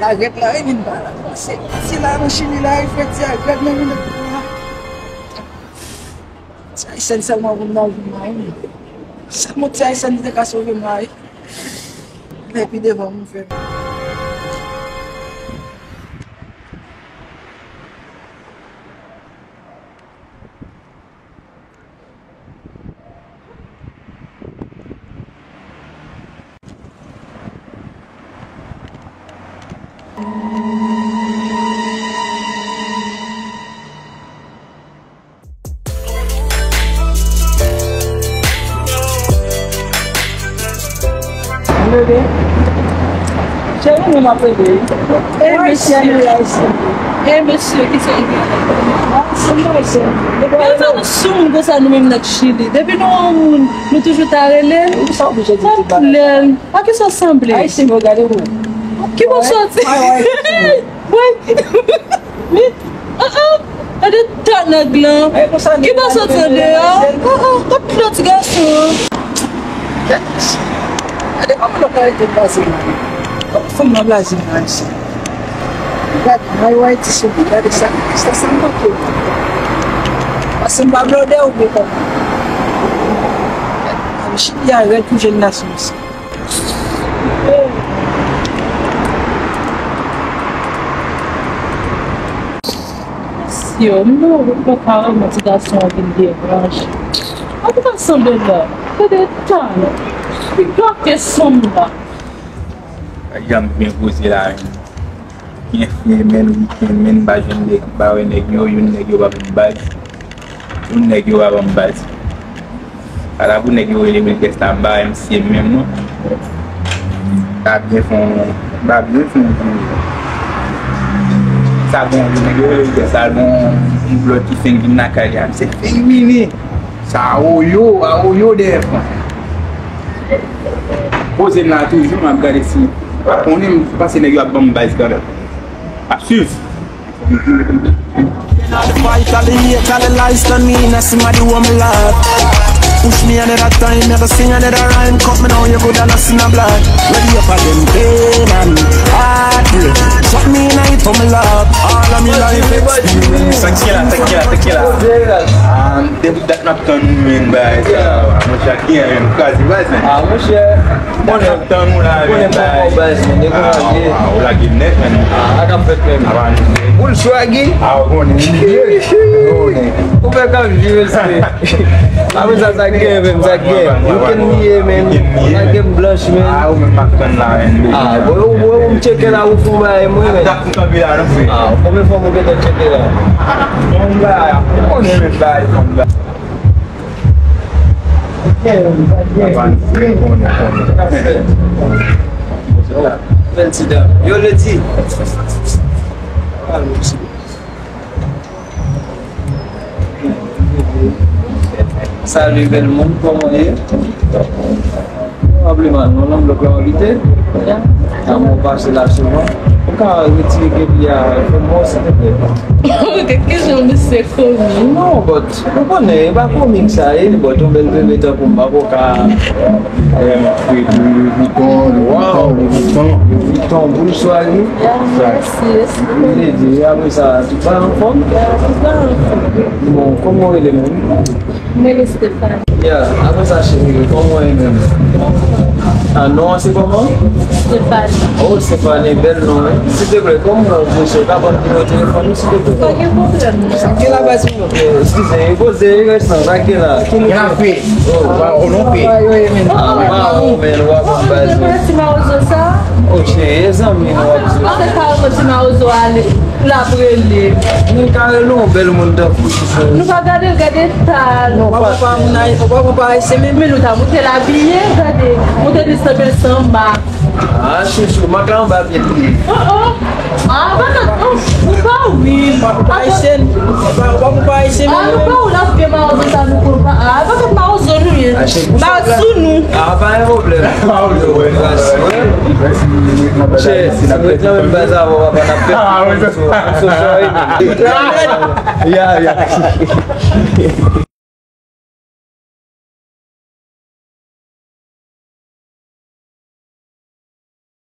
Agak lah ini bala. Sila machine la effect ya agak na yun. Sa isan sa mga bumayin. Sa mo sa isan dito kaso yung ay. Lepi de vamos ver. Chega no mapa dele. Monsieur, que c'est nossa, eu tô no sumo gostando mesmo da Chile. Deve não toujours tá relendo. Aqui só sample. Aí sim, vou dar o que você ada tak nak glam. Kita satu dia. Tapi nak gaso. Ada apa nak itu pasal? Fomos lá de nós. Vai vai te subir dari sana. Está sampai tu. Pasal bablo dia ubi kan. Habis dia agak tu jelas mas. Eu não vou colocar uma motivação aqui de branche. A motivação dela, cadê tá? Igual que sombra. Jam bien posé là. Bien fait men ba jeune nek ba we nek yo yun nek yo ba base. Un nek yo ba base. Ala bu nek yo ele men testa ba MC même non. Ba bien font ça bon nek yo ele ça bon un bloc qui fait na carrière. C'est féminin. Ça oyo de posé là toujours m'a regarder si on est passé nèg yo a bon base quand même. A suivre. Push me another time, never sing another rhyme. Cut me now, you good and I see no blood. Ready up for them pain and heartbreak. Shot me in it for my love. All of me life experience. Tequila. Them that not turn me in by. I'm not sure again because it wasn't. I'm not sure. One of them will have been by. I will have given it. I can put them. Bull swaggy. I'm going to need it. Who back up you will say? I was at that game. You can hear man. I get blush man. I'm makan lah. Boleh check it out for my money. Tak kita bilang apa? Kami form kita check it out. Enggak, kau ni baik, enggak. Yo let's Salut bel monde, comment est? Probablement, non, non, le plan habité. On passe là souvent. Quand retirer qu'il y a comment ça que j'aime c'est comique. Non, but on connaît pas comique ça, il but on bel bébé pour ma boca. Wow, Vuitton boule soirée. Il dit après ça, tu vas en forme? Bon, comment il est même? Mais Stéphane. Yeah, après ça chérie, comment il est même? Ah non, c'est comment? Stéphane. Oh, Stéphane est belle non? S'il te plaît, comment vous êtes capable de me téléphone s'il te plaît? Pas de problème. Quelle la base? Excusez, vous avez resté là, quelle là? Quelle a fait? Oh, non fait. Ah, on va voir base. Tu m'as osé ça? Ok, les amis, on va dire. On se parle quand tu m'as osé aller. La brûler. Nous carrément belle monde de fou. Nous va regarder ta. Non, pas c'est même nous t'as monté la billet, regardez. Monter des staples sans bas. Ah, chouchou, ma grand va bien. Ah, pas oui. Pas ici. Pas ici. Ah, nous pas là que ma osé ça nous pas. Ah, pas que ma osé nous. Pas sous nous. Ah, pas un problème. C'est la même bazar, on va pas faire. Ah, oui, c'est ça. Yeah.